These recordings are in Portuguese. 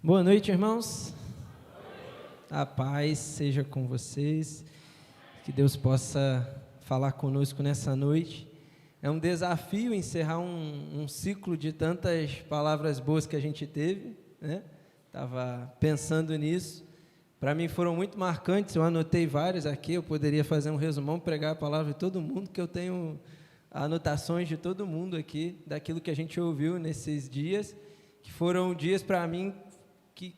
Boa noite, irmãos. A paz seja com vocês. Que Deus possa falar conosco nessa noite. É um desafio encerrar um ciclo de tantas palavras boas que a gente teve, né? Estava pensando nisso. Para mim foram muito marcantes, eu anotei vários aqui, eu poderia fazer um resumão, pregar a palavra de todo mundo, que eu tenho anotações de todo mundo aqui, daquilo que a gente ouviu nesses dias, que foram dias para mim que...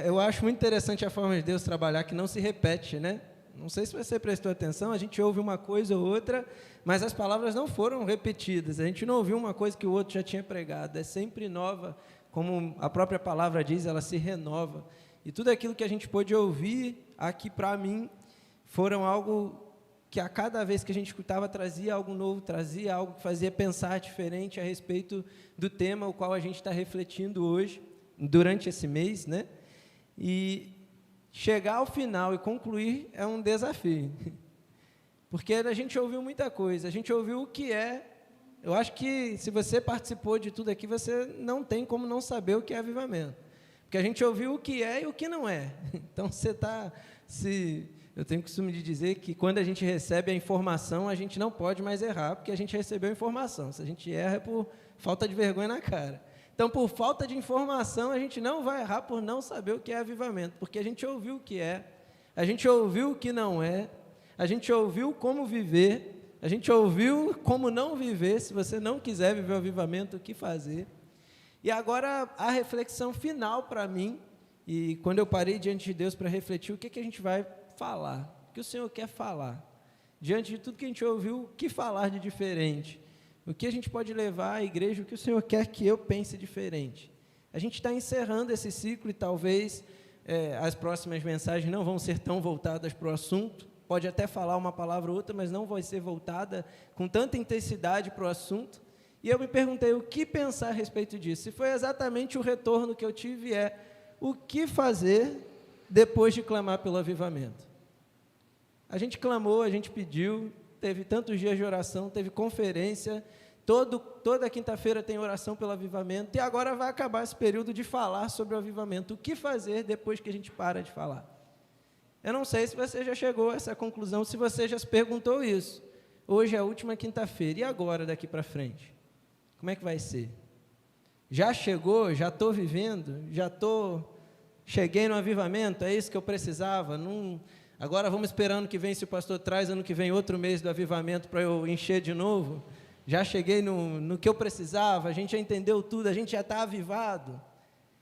eu acho muito interessante a forma de Deus trabalhar, que não se repete, né? Não sei se você prestou atenção, a gente ouve uma coisa ou outra, mas as palavras não foram repetidas, a gente não ouviu uma coisa que o outro já tinha pregado, é sempre nova, como a própria palavra diz, ela se renova. E tudo aquilo que a gente pôde ouvir aqui para mim, foram algo que a cada vez que a gente escutava, trazia algo novo, trazia algo que fazia pensar diferente a respeito do tema, o qual a gente está refletindo hoje, durante esse mês, né? E chegar ao final e concluir é um desafio, porque a gente ouviu muita coisa, a gente ouviu o que é. Eu acho que se você participou de tudo aqui, você não tem como não saber o que é avivamento. Porque a gente ouviu o que é e o que não é. Então, eu tenho o costume de dizer que quando a gente recebe a informação, a gente não pode mais errar, porque a gente recebeu a informação. Se a gente erra, é por falta de vergonha na cara. Então, por falta de informação, a gente não vai errar por não saber o que é avivamento, porque a gente ouviu o que é, a gente ouviu o que não é, a gente ouviu como viver, a gente ouviu como não viver, se você não quiser viver o avivamento, o que fazer. E agora a reflexão final para mim, e quando eu parei diante de Deus para refletir, o que a gente vai falar? O que o Senhor quer falar? Diante de tudo que a gente ouviu, o que falar de diferente? O que a gente pode levar à igreja, o que o Senhor quer que eu pense diferente? A gente está encerrando esse ciclo e talvez as próximas mensagens não vão ser tão voltadas para o assunto, pode até falar uma palavra ou outra, mas não vai ser voltada com tanta intensidade para o assunto. E eu me perguntei o que pensar a respeito disso. E foi exatamente o retorno que eu tive, o que fazer depois de clamar pelo avivamento. A gente clamou, a gente pediu, teve tantos dias de oração, teve conferência, toda quinta-feira tem oração pelo avivamento, e agora vai acabar esse período de falar sobre o avivamento. O que fazer depois que a gente para de falar? Eu não sei se você já chegou a essa conclusão, se você já se perguntou isso. Hoje é a última quinta-feira, e agora daqui para frente? Como é que vai ser? Já chegou? Já estou vivendo? Cheguei no avivamento? É isso que eu precisava? Agora vamos esperar ano que vem, se o pastor traz ano que vem outro mês do avivamento para eu encher de novo? Já cheguei no que eu precisava? A gente já entendeu tudo? A gente já está avivado?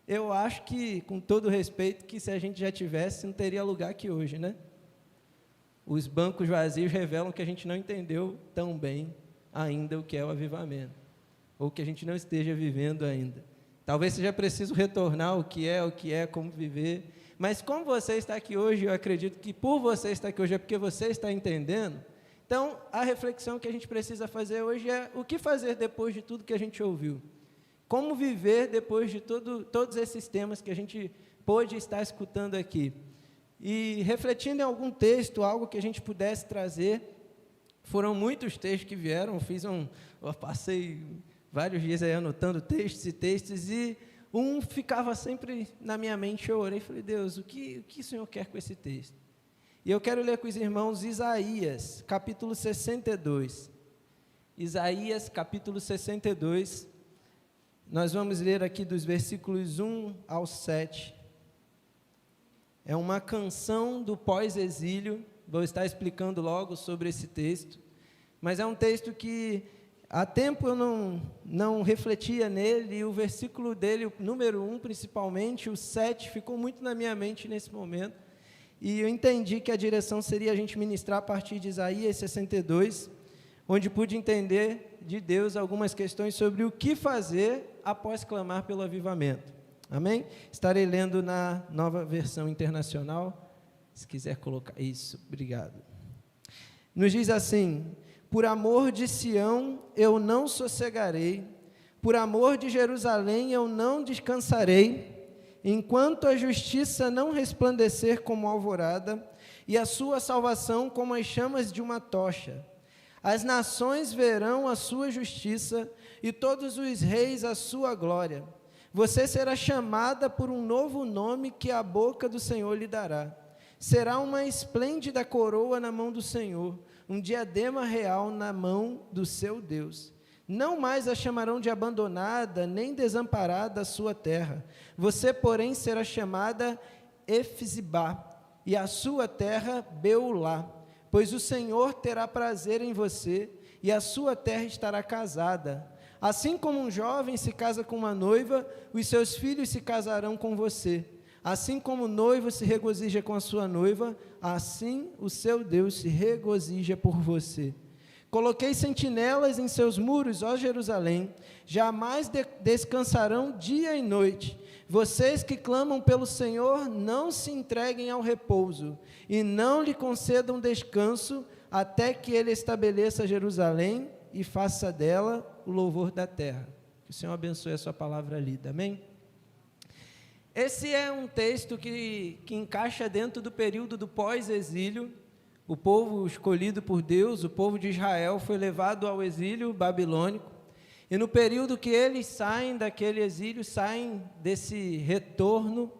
Eu acho que, com todo respeito, que se a gente já tivesse, não teria lugar aqui hoje, né? Os bancos vazios revelam que a gente não entendeu tão bem ainda o que é o avivamento, ou que a gente não esteja vivendo ainda. Talvez seja preciso retornar o que é, como viver. Mas como você está aqui hoje, eu acredito que por você estar aqui hoje é porque você está entendendo. Então, a reflexão que a gente precisa fazer hoje é o que fazer depois de tudo que a gente ouviu. Como viver depois de todos esses temas que a gente pôde estar escutando aqui. E refletindo em algum texto, algo que a gente pudesse trazer. Foram muitos textos que vieram, eu passei vários dias aí anotando textos, e um ficava sempre na minha mente. Eu orei e falei: Deus, o que o Senhor quer com esse texto? E eu quero ler com os irmãos Isaías, capítulo 62. Isaías, capítulo 62. Nós vamos ler aqui dos versículos 1 ao 7. É uma canção do pós-exílio. Vou estar explicando logo sobre esse texto. Mas é um texto que há tempo eu não refletia nele, e o versículo dele, o número 1 principalmente, o 7, ficou muito na minha mente nesse momento, e eu entendi que a direção seria a gente ministrar a partir de Isaías 62, onde pude entender de Deus algumas questões sobre o que fazer após clamar pelo avivamento. Amém? Estarei lendo na Nova Versão Internacional, se quiser colocar isso, obrigado. Nos diz assim: por amor de Sião eu não sossegarei, por amor de Jerusalém eu não descansarei, enquanto a justiça não resplandecer como alvorada, e a sua salvação como as chamas de uma tocha. As nações verão a sua justiça, e todos os reis a sua glória. Você será chamada por um novo nome que a boca do Senhor lhe dará. Será uma esplêndida coroa na mão do Senhor, um diadema real na mão do seu Deus. Não mais a chamarão de abandonada, nem desamparada a sua terra. Você, porém, será chamada Efzibá, e a sua terra Beulá, pois o Senhor terá prazer em você, e a sua terra estará casada. Assim como um jovem se casa com uma noiva, os seus filhos se casarão com você. Assim como o noivo se regozija com a sua noiva, assim o seu Deus se regozija por você. Coloquei sentinelas em seus muros, ó Jerusalém, jamais descansarão dia e noite. Vocês que clamam pelo Senhor, não se entreguem ao repouso, e não lhe concedam descanso, até que Ele estabeleça Jerusalém e faça dela o louvor da terra. Que o Senhor abençoe a sua palavra lida, amém? Esse é um texto que encaixa dentro do período do pós-exílio. O povo escolhido por Deus, o povo de Israel, foi levado ao exílio babilônico. E no período que eles saem daquele exílio, saem desse retorno,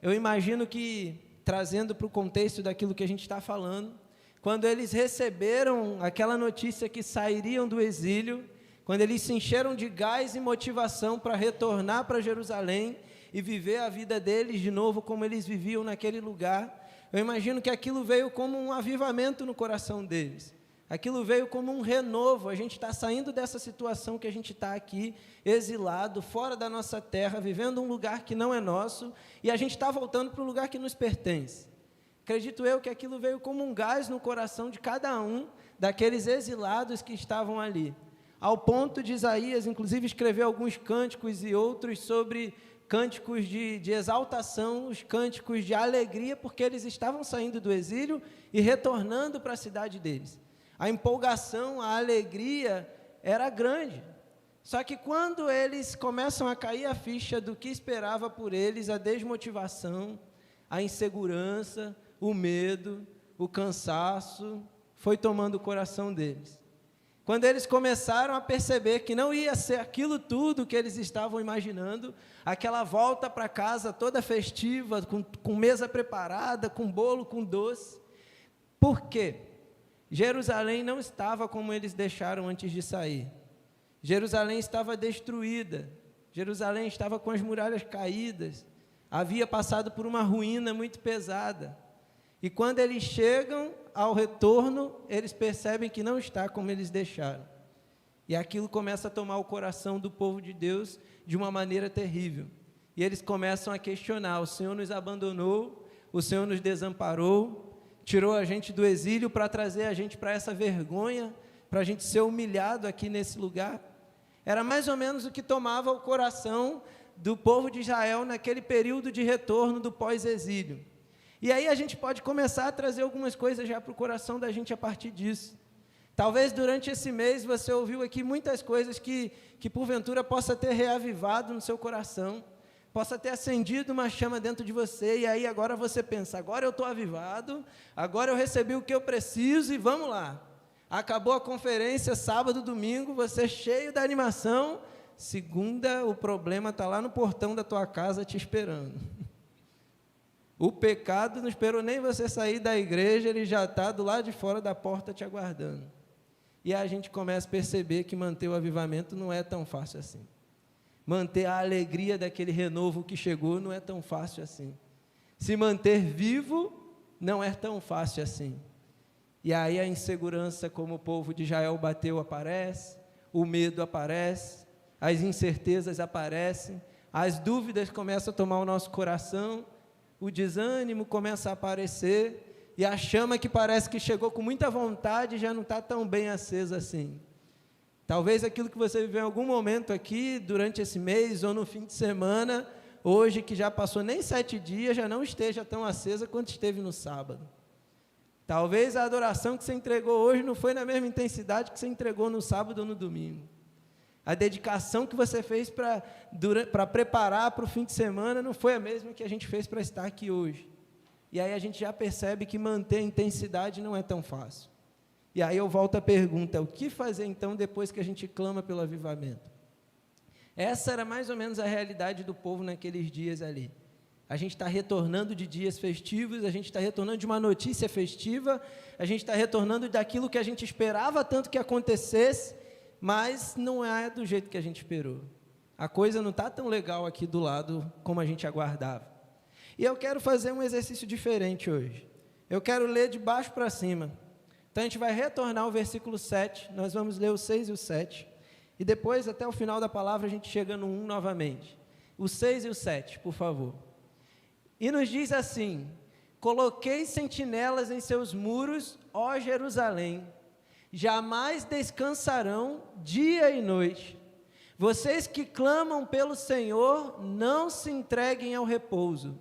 eu imagino que, trazendo para o contexto daquilo que a gente está falando, quando eles receberam aquela notícia que sairiam do exílio, quando eles se encheram de gás e motivação para retornar para Jerusalém e viver a vida deles de novo como eles viviam naquele lugar, eu imagino que aquilo veio como um avivamento no coração deles. Aquilo veio como um renovo. A gente está saindo dessa situação que a gente está aqui, exilado, fora da nossa terra, vivendo um lugar que não é nosso, e a gente está voltando para o lugar que nos pertence. Acredito eu que aquilo veio como um gás no coração de cada um daqueles exilados que estavam ali. Ao ponto de Isaías, inclusive, escrever alguns cânticos e outros sobre cânticos de exaltação, os cânticos de alegria, porque eles estavam saindo do exílio e retornando para a cidade deles. A empolgação, a alegria era grande. Só que quando eles começam a cair a ficha do que esperava por eles, a desmotivação, a insegurança, o medo, o cansaço, foi tomando o coração deles. Quando eles começaram a perceber que não ia ser aquilo tudo que eles estavam imaginando, aquela volta para casa toda festiva, com mesa preparada, com bolo, com doce. Por quê? Jerusalém não estava como eles deixaram antes de sair. Jerusalém estava destruída. Jerusalém estava com as muralhas caídas. Havia passado por uma ruína muito pesada. E quando eles chegam ao retorno, eles percebem que não está como eles deixaram. E aquilo começa a tomar o coração do povo de Deus de uma maneira terrível. E eles começam a questionar: o Senhor nos abandonou, o Senhor nos desamparou, tirou a gente do exílio para trazer a gente para essa vergonha, para a gente ser humilhado aqui nesse lugar. Era mais ou menos o que tomava o coração do povo de Israel naquele período de retorno do pós-exílio. E aí a gente pode começar a trazer algumas coisas já para o coração da gente a partir disso. Talvez durante esse mês você ouviu aqui muitas coisas que porventura possa ter reavivado no seu coração, possa ter acendido uma chama dentro de você, e aí agora você pensa: agora eu estou avivado, agora eu recebi o que eu preciso e vamos lá. Acabou a conferência, sábado, domingo, você cheio da animação, segunda o problema está lá no portão da tua casa te esperando. O pecado não esperou nem você sair da igreja, ele já está do lado de fora da porta te aguardando. E a gente começa a perceber que manter o avivamento não é tão fácil assim. Manter a alegria daquele renovo que chegou não é tão fácil assim. Se manter vivo não é tão fácil assim. E aí a insegurança, como o povo de Israel bateu, aparece, o medo aparece, as incertezas aparecem, as dúvidas começam a tomar o nosso coração, o desânimo começa a aparecer, e a chama que parece que chegou com muita vontade já não está tão bem acesa assim. Talvez aquilo que você viveu em algum momento aqui, durante esse mês, ou no fim de semana, hoje que já passou nem 7 dias, já não esteja tão acesa quanto esteve no sábado. Talvez a adoração que você entregou hoje não foi na mesma intensidade que você entregou no sábado ou no domingo. A dedicação que você fez para preparar para o fim de semana não foi a mesma que a gente fez para estar aqui hoje. E aí a gente já percebe que manter a intensidade não é tão fácil. E aí eu volto à pergunta: o que fazer então depois que a gente clama pelo avivamento? Essa era mais ou menos a realidade do povo naqueles dias ali. A gente está retornando de dias festivos, a gente está retornando de uma notícia festiva, a gente está retornando daquilo que a gente esperava tanto que acontecesse, mas não é do jeito que a gente esperou. A coisa não está tão legal aqui do lado como a gente aguardava. E eu quero fazer um exercício diferente hoje. Eu quero ler de baixo para cima. Então a gente vai retornar ao versículo 7, nós vamos ler o 6 e o 7, e depois, até o final da palavra, a gente chega no 1 novamente. O 6 e o 7, por favor. E nos diz assim: coloquei sentinelas em seus muros, ó Jerusalém, jamais descansarão dia e noite. Vocês que clamam pelo Senhor, não se entreguem ao repouso,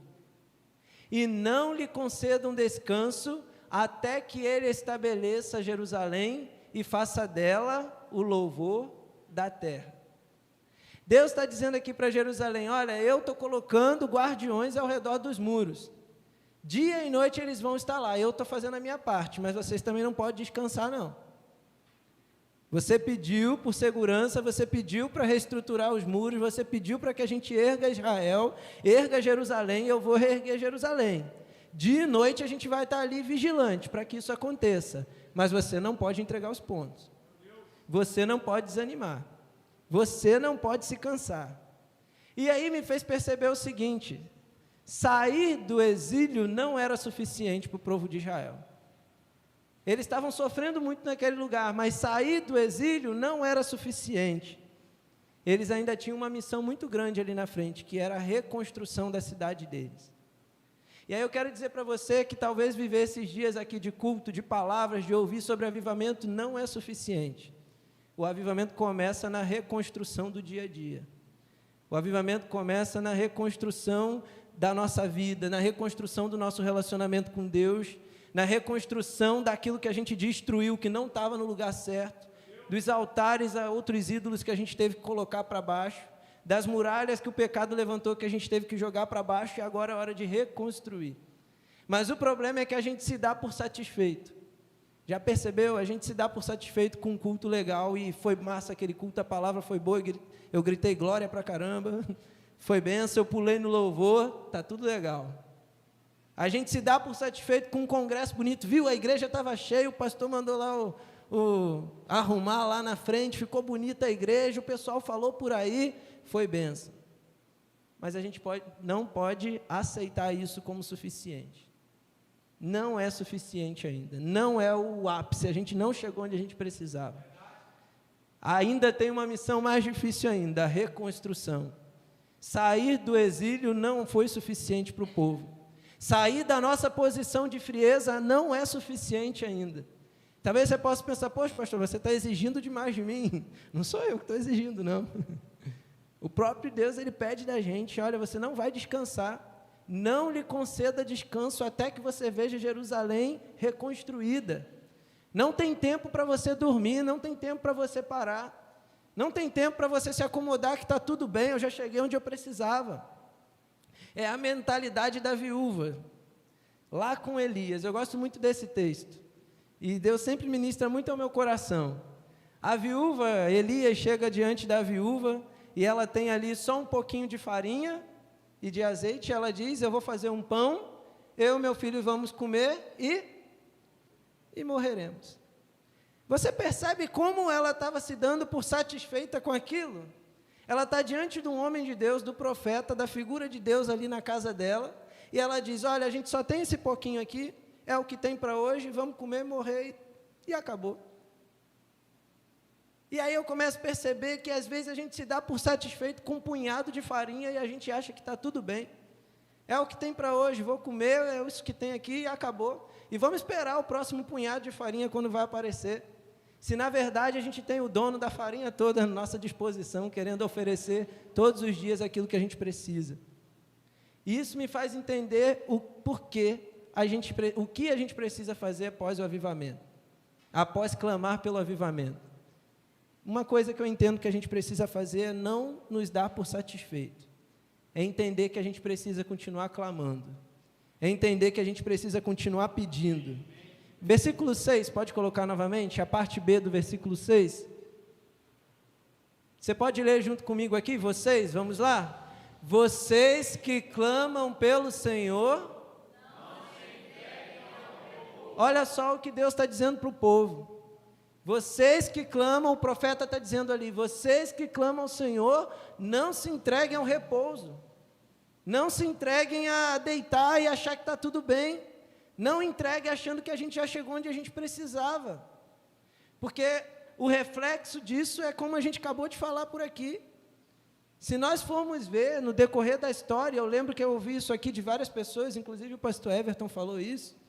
e não lhe concedam descanso, até que Ele estabeleça Jerusalém e faça dela o louvor da terra. Deus está dizendo aqui para Jerusalém: olha, eu estou colocando guardiões ao redor dos muros. Dia e noite eles vão estar lá. Eu estou fazendo a minha parte, mas vocês também não podem descansar, não. Você pediu por segurança, você pediu para reestruturar os muros, você pediu para que a gente erga Israel, erga Jerusalém, eu vou reerguer Jerusalém. Dia e noite a gente vai estar ali vigilante para que isso aconteça, mas você não pode entregar os pontos. Você não pode desanimar. Você não pode se cansar. E aí me fez perceber o seguinte: sair do exílio não era suficiente para o povo de Israel. Eles estavam sofrendo muito naquele lugar, mas sair do exílio não era suficiente. Eles ainda tinham uma missão muito grande ali na frente, que era a reconstrução da cidade deles. E aí eu quero dizer para você que talvez viver esses dias aqui de culto, de palavras, de ouvir sobre avivamento não é suficiente. O avivamento começa na reconstrução do dia a dia. O avivamento começa na reconstrução da nossa vida, na reconstrução do nosso relacionamento com Deus, na reconstrução daquilo que a gente destruiu, que não estava no lugar certo, dos altares a outros ídolos que a gente teve que colocar para baixo, das muralhas que o pecado levantou, que a gente teve que jogar para baixo, e agora é hora de reconstruir. Mas o problema é que a gente se dá por satisfeito. Já percebeu? A gente se dá por satisfeito com um culto legal, e foi massa aquele culto, a palavra foi boa, eu gritei glória pra caramba, foi benção, eu pulei no louvor, tá tudo legal. A gente se dá por satisfeito com um congresso bonito, viu? A igreja estava cheia, o pastor mandou lá arrumar lá na frente, ficou bonita a igreja, o pessoal falou por aí, foi benção. Mas a gente não pode aceitar isso como suficiente. Não é suficiente ainda, não é o ápice, a gente não chegou onde a gente precisava. Ainda tem uma missão mais difícil ainda, a reconstrução. Sair do exílio não foi suficiente para o povo. Sair da nossa posição de frieza não é suficiente ainda. Talvez você possa pensar: poxa, pastor, você está exigindo demais de mim. Não sou eu que estou exigindo, não. O próprio Deus, Ele pede da gente: olha, você não vai descansar. Não lhe conceda descanso até que você veja Jerusalém reconstruída. Não tem tempo para você dormir, não tem tempo para você parar, não tem tempo para você se acomodar que está tudo bem, eu já cheguei onde eu precisava. É a mentalidade da viúva, lá com Elias. Eu gosto muito desse texto, e Deus sempre ministra muito ao meu coração. A viúva, Elias chega diante da viúva, e ela tem ali só um pouquinho de farinha e de azeite. Ela diz: eu vou fazer um pão, eu e meu filho vamos comer e morreremos. Você percebe como ela estava se dando por satisfeita com aquilo? Ela está diante de um homem de Deus, do profeta, da figura de Deus ali na casa dela, e ela diz: olha, a gente só tem esse pouquinho aqui, é o que tem para hoje, vamos comer, morrer, e acabou. E aí eu começo a perceber que às vezes a gente se dá por satisfeito com um punhado de farinha, e a gente acha que está tudo bem. É o que tem para hoje, vou comer, é isso que tem aqui, e acabou. E vamos esperar o próximo punhado de farinha quando vai aparecer. Se na verdade a gente tem o dono da farinha toda à nossa disposição, querendo oferecer todos os dias aquilo que a gente precisa. E isso me faz entender o porquê, o que a gente precisa fazer após o avivamento, após clamar pelo avivamento. Uma coisa que eu entendo que a gente precisa fazer é não nos dar por satisfeito, é entender que a gente precisa continuar clamando, é entender que a gente precisa continuar pedindo. Versículo 6, pode colocar novamente, a parte B do versículo 6. Você pode ler junto comigo aqui, vocês, vamos lá? Vocês que clamam pelo Senhor, olha só o que Deus está dizendo para o povo. Vocês que clamam, o profeta está dizendo ali, vocês que clamam ao Senhor, não se entreguem ao repouso. Não se entreguem a deitar e achar que está tudo bem. Não entreguem achando que a gente já chegou onde a gente precisava. Porque o reflexo disso é como a gente acabou de falar por aqui. Se nós formos ver no decorrer da história, eu lembro que eu ouvi isso aqui de várias pessoas, inclusive o pastor Everton falou isso,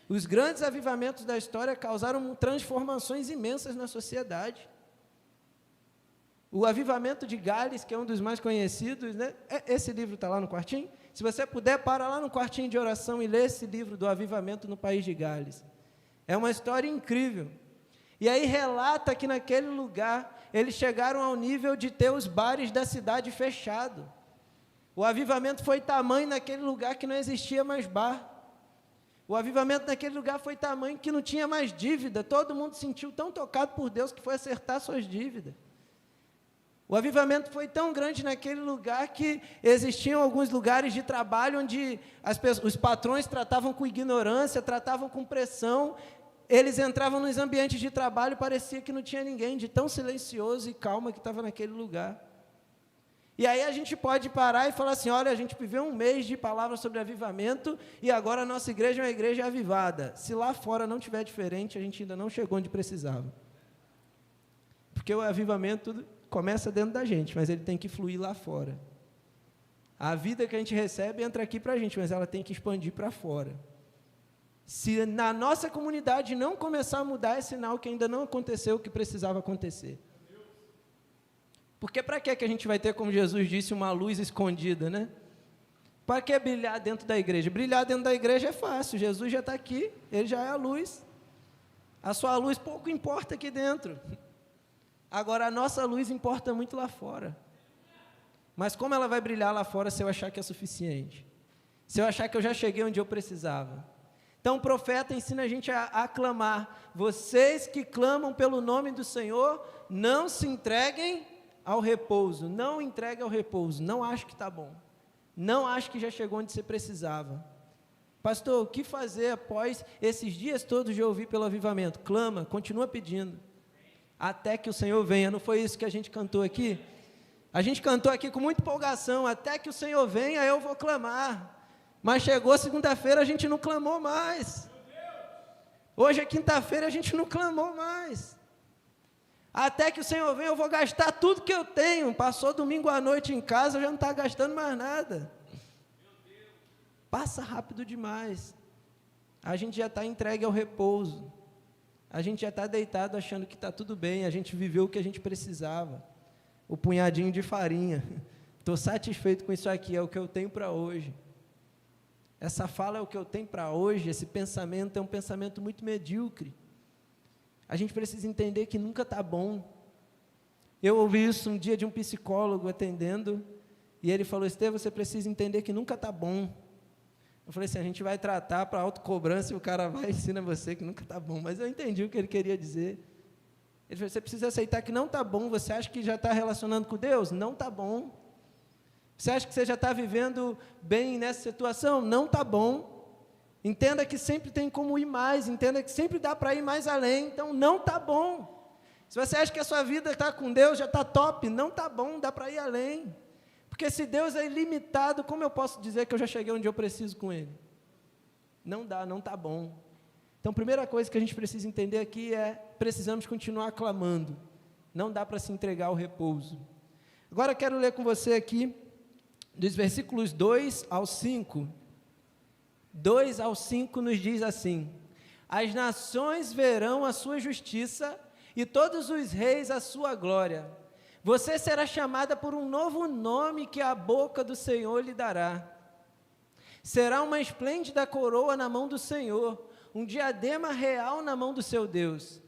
os grandes avivamentos da história causaram transformações imensas na sociedade. O avivamento de Gales, que é um dos mais conhecidos, né? Esse livro está lá no quartinho? Se você puder, para lá no quartinho de oração e lê esse livro do avivamento no país de Gales. É uma história incrível. E aí relata que naquele lugar, eles chegaram ao nível de ter os bares da cidade fechados. O avivamento foi tamanho naquele lugar que não existia mais bar. O avivamento naquele lugar foi tamanho que não tinha mais dívida. Todo mundo se sentiu tão tocado por Deus que foi acertar suas dívidas. O avivamento foi tão grande naquele lugar que existiam alguns lugares de trabalho onde os patrões tratavam com ignorância, tratavam com pressão. Eles entravam nos ambientes de trabalho e parecia que não tinha ninguém, de tão silencioso e calma que estava naquele lugar. E aí a gente pode parar e falar assim, olha, a gente viveu um mês de palavras sobre avivamento e agora a nossa igreja é uma igreja avivada. Se lá fora não tiver diferente, a gente ainda não chegou onde precisava. Porque o avivamento começa dentro da gente, mas ele tem que fluir lá fora. A vida que a gente recebe entra aqui para a gente, mas ela tem que expandir para fora. Se na nossa comunidade não começar a mudar, é sinal que ainda não aconteceu o que precisava acontecer. Porque para que a gente vai ter, como Jesus disse, uma luz escondida, né? Para que brilhar dentro da igreja? Brilhar dentro da igreja é fácil, Jesus já está aqui, Ele já é a luz. A sua luz pouco importa aqui dentro. Agora, a nossa luz importa muito lá fora. Mas como ela vai brilhar lá fora se eu achar que é suficiente? Se eu achar que eu já cheguei onde eu precisava? Então, o profeta ensina a gente a clamar. Vocês que clamam pelo nome do Senhor, não se entreguem ao repouso. Não entreguem ao repouso. Não acho que está bom. Não acho que já chegou onde você precisava. Pastor, o que fazer após esses dias todos de ouvir pelo avivamento? Clama, continua pedindo. Até que o Senhor venha. Não foi isso que a gente cantou aqui? A gente cantou aqui com muita empolgação. Até que o Senhor venha, eu vou clamar. Mas chegou segunda-feira, a gente não clamou mais. Hoje é quinta-feira, a gente não clamou mais. Até que o Senhor venha, eu vou gastar tudo que eu tenho. Passou domingo à noite em casa, eu já não estava gastando mais nada. Passa rápido demais. A gente já está entregue ao repouso. A gente já está deitado achando que está tudo bem. A gente viveu o que a gente precisava. O punhadinho de farinha. Estou satisfeito com isso aqui, é o que eu tenho para hoje. Essa fala é o que eu tenho para hoje. Esse pensamento é um pensamento muito medíocre. A gente precisa entender que nunca está bom. Eu ouvi isso um dia de um psicólogo atendendo, e ele falou, Estevão, você precisa entender que nunca está bom. Eu falei assim, a gente vai tratar para autocobrança e o cara vai ensinar você que nunca está bom. Mas eu entendi o que ele queria dizer. Ele falou, você precisa aceitar que não está bom. Você acha que já está relacionando com Deus? Não está bom. Você acha que você já está vivendo bem nessa situação? Não está bom. Entenda que sempre tem como ir mais, entenda que sempre dá para ir mais além, então não está bom. Se você acha que a sua vida está com Deus, já está top, não está bom, dá para ir além. Porque se Deus é ilimitado, como eu posso dizer que eu já cheguei onde eu preciso com Ele? Não dá, não está bom. Então, a primeira coisa que a gente precisa entender aqui é, precisamos continuar clamando. Não dá para se entregar ao repouso. Agora eu quero ler com você aqui, dos versículos 2 ao 5. 2 ao 5 nos diz assim: as nações verão a sua justiça e todos os reis a sua glória. Você será chamada por um novo nome que a boca do Senhor lhe dará. Será uma esplêndida coroa na mão do Senhor, um diadema real na mão do seu Deus.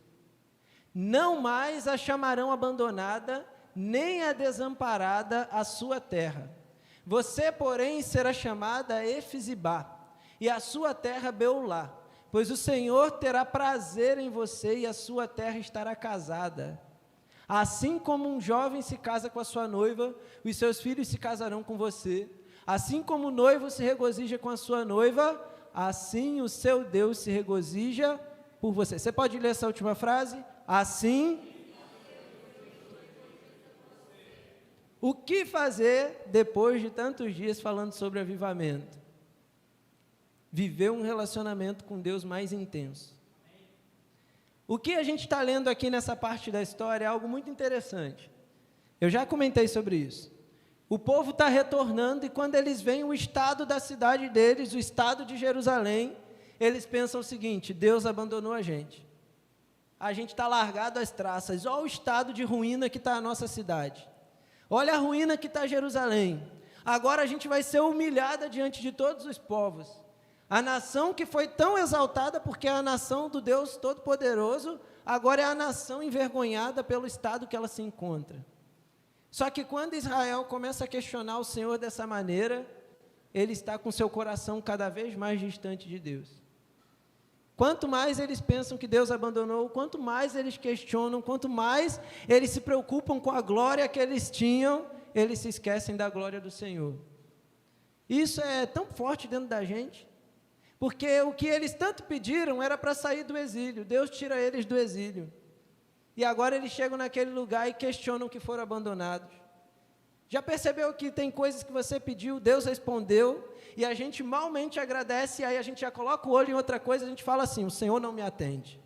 Não mais a chamarão abandonada, nem a desamparada a sua terra. Você, porém, será chamada Efizibá, e a sua terra Beulá, pois o Senhor terá prazer em você e a sua terra estará casada. Assim como um jovem se casa com a sua noiva, os seus filhos se casarão com você. Assim como o noivo se regozija com a sua noiva, assim o seu Deus se regozija por você. Você pode ler essa última frase? Assim. O que fazer depois de tantos dias falando sobre avivamento? Viver um relacionamento com Deus mais intenso. O que a gente está lendo aqui nessa parte da história é algo muito interessante. Eu já comentei sobre isso. O povo está retornando e quando eles veem o estado da cidade deles, o estado de Jerusalém, eles pensam o seguinte: Deus abandonou a gente está largado às traças, olha o estado de ruína que está a nossa cidade, olha a ruína que está Jerusalém, agora a gente vai ser humilhada diante de todos os povos. A nação que foi tão exaltada porque é a nação do Deus Todo-Poderoso, agora é a nação envergonhada pelo estado que ela se encontra. Só que quando Israel começa a questionar o Senhor dessa maneira, ele está com seu coração cada vez mais distante de Deus. Quanto mais eles pensam que Deus abandonou, quanto mais eles questionam, quanto mais eles se preocupam com a glória que eles tinham, eles se esquecem da glória do Senhor. Isso é tão forte dentro da gente, porque o que eles tanto pediram era para sair do exílio. Deus tira eles do exílio. E agora eles chegam naquele lugar e questionam que foram abandonados. Já percebeu que tem coisas que você pediu, Deus respondeu, e a gente malmente agradece, e aí a gente já coloca o olho em outra coisa, a gente fala assim: o Senhor não me atende.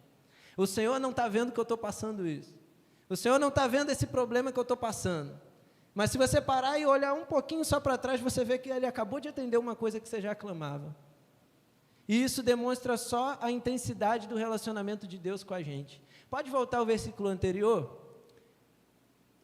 O Senhor não está vendo que eu estou passando isso. O Senhor não está vendo esse problema que eu estou passando. Mas se você parar e olhar um pouquinho só para trás, você vê que Ele acabou de atender uma coisa que você já clamava. E isso demonstra só a intensidade do relacionamento de Deus com a gente. Pode voltar ao versículo anterior?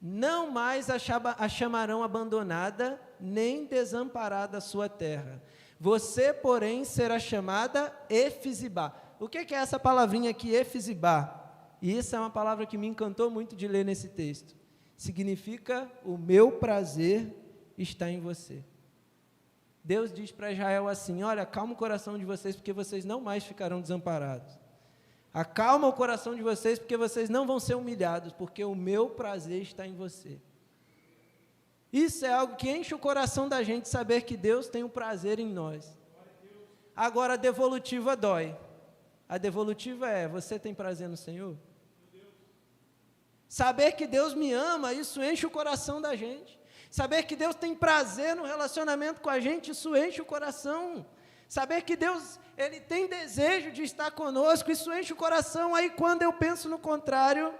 Não mais a chamarão abandonada, nem desamparada a sua terra. Você, porém, será chamada Efizibá. O que é essa palavrinha aqui, Efizibá? E isso é uma palavra que me encantou muito de ler nesse texto. Significa: o meu prazer está em você. Deus diz para Israel assim: olha, acalma o coração de vocês, porque vocês não mais ficarão desamparados. Acalma o coração de vocês, porque vocês não vão ser humilhados, porque o meu prazer está em você. Isso é algo que enche o coração da gente, saber que Deus tem um prazer em nós. Agora, a devolutiva dói. A devolutiva é: você tem prazer no Senhor? Saber que Deus me ama, isso enche o coração da gente. Saber que Deus tem prazer no relacionamento com a gente, isso enche o coração. Saber que Deus, Ele tem desejo de estar conosco, isso enche o coração. Aí quando eu penso no contrário,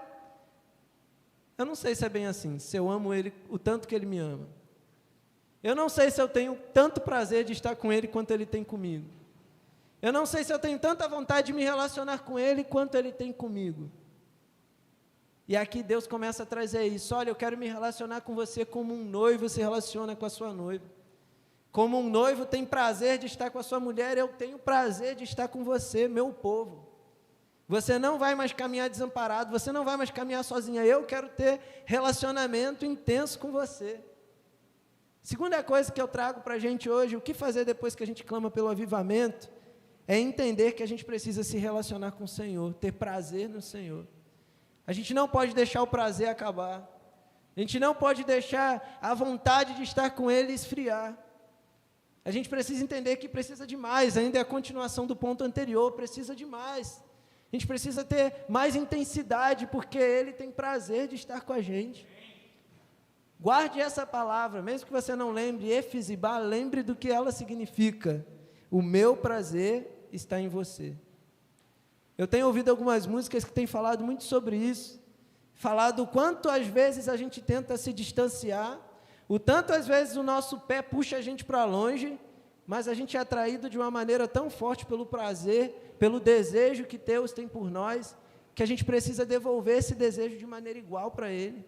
eu não sei se é bem assim, se eu amo Ele o tanto que Ele me ama. Eu não sei se eu tenho tanto prazer de estar com Ele quanto Ele tem comigo. Eu não sei se eu tenho tanta vontade de me relacionar com Ele quanto Ele tem comigo. E aqui Deus começa a trazer isso: olha, eu quero me relacionar com você como um noivo se relaciona com a sua noiva. Como um noivo tem prazer de estar com a sua mulher, eu tenho prazer de estar com você, meu povo. Você não vai mais caminhar desamparado, você não vai mais caminhar sozinha, eu quero ter relacionamento intenso com você. Segunda coisa que eu trago para a gente hoje, o que fazer depois que a gente clama pelo avivamento, é entender que a gente precisa se relacionar com o Senhor, ter prazer no Senhor. A gente não pode deixar o prazer acabar, a gente não pode deixar a vontade de estar com Ele esfriar. A gente precisa entender que precisa de mais, ainda é a continuação do ponto anterior, precisa de mais. A gente precisa ter mais intensidade, porque Ele tem prazer de estar com a gente. Guarde essa palavra, mesmo que você não lembre, Efizibá, lembre do que ela significa. O meu prazer está em você. Eu tenho ouvido algumas músicas que têm falado muito sobre isso, falado o quanto às vezes a gente tenta se distanciar, o tanto às vezes o nosso pé puxa a gente para longe, mas a gente é atraído de uma maneira tão forte pelo prazer, pelo desejo que Deus tem por nós, que a gente precisa devolver esse desejo de maneira igual para Ele.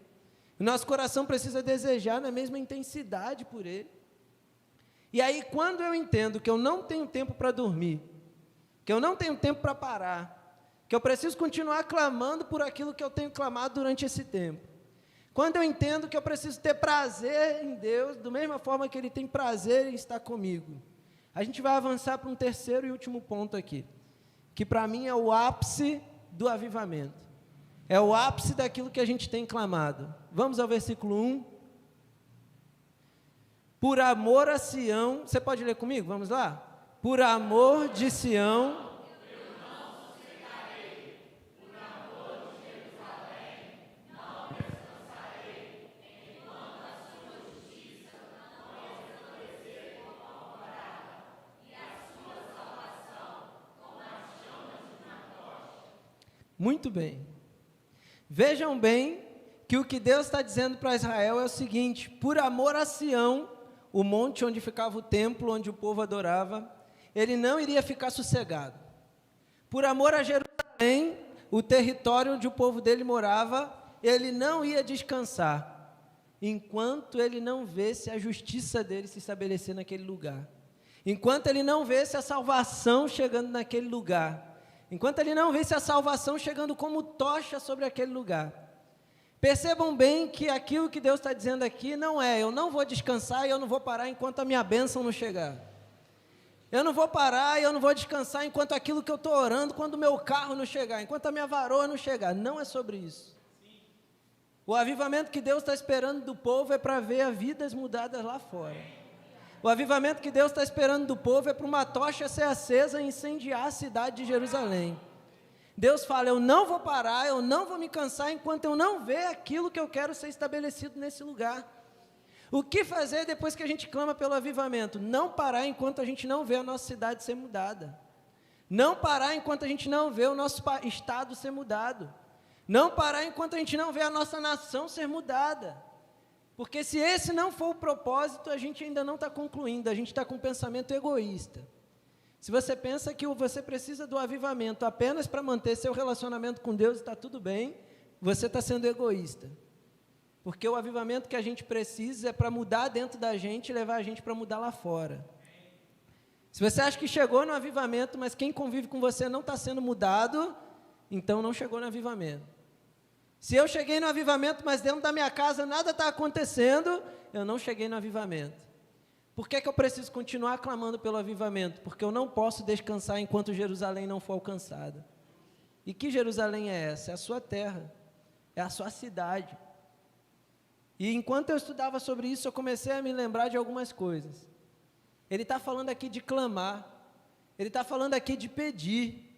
O nosso coração precisa desejar na mesma intensidade por Ele. E aí, quando eu entendo que eu não tenho tempo para dormir, que eu não tenho tempo para parar, que eu preciso continuar clamando por aquilo que eu tenho clamado durante esse tempo, quando eu entendo que eu preciso ter prazer em Deus, da mesma forma que Ele tem prazer em estar comigo, a gente vai avançar para um terceiro e último ponto aqui, que para mim é o ápice do avivamento. É o ápice daquilo que a gente tem clamado. Vamos ao versículo 1. Por amor a Sião, você pode ler comigo? Vamos lá? Por amor de Sião, muito bem. Vejam bem que o que Deus está dizendo para Israel é o seguinte: por amor a Sião, o monte onde ficava o templo, onde o povo adorava, ele não iria ficar sossegado. Por amor a Jerusalém, o território onde o povo dele morava, ele não ia descansar, enquanto ele não visse a justiça dele se estabelecer naquele lugar. Enquanto ele não visse a salvação chegando naquele lugar. Enquanto ele não visse a salvação chegando como tocha sobre aquele lugar. Percebam bem que aquilo que Deus está dizendo aqui não é: eu não vou descansar e eu não vou parar enquanto a minha bênção não chegar. Eu não vou parar e eu não vou descansar enquanto aquilo que eu estou orando, quando o meu carro não chegar, enquanto a minha varoa não chegar. Não é sobre isso. O avivamento que Deus está esperando do povo é para ver vidas mudadas lá fora. O avivamento que Deus está esperando do povo é para uma tocha ser acesa e incendiar a cidade de Jerusalém. Deus fala: eu não vou parar, eu não vou me cansar enquanto eu não ver aquilo que eu quero ser estabelecido nesse lugar. O que fazer depois que a gente clama pelo avivamento? Não parar enquanto a gente não vê a nossa cidade ser mudada. Não parar enquanto a gente não vê o nosso estado ser mudado. Não parar enquanto a gente não vê a nossa nação ser mudada. Porque se esse não for o propósito, a gente ainda não está concluindo, a gente está com um pensamento egoísta. Se você pensa que você precisa do avivamento apenas para manter seu relacionamento com Deus e está tudo bem, você está sendo egoísta. Porque o avivamento que a gente precisa é para mudar dentro da gente e levar a gente para mudar lá fora. Se você acha que chegou no avivamento, mas quem convive com você não está sendo mudado, então não chegou no avivamento. Se eu cheguei no avivamento, mas dentro da minha casa nada está acontecendo, eu não cheguei no avivamento. Por que eu preciso continuar clamando pelo avivamento? Porque eu não posso descansar enquanto Jerusalém não for alcançada. E que Jerusalém é essa? É a sua terra, é a sua cidade. E enquanto eu estudava sobre isso, eu comecei a me lembrar de algumas coisas. Ele está falando aqui de clamar, ele está falando aqui de pedir.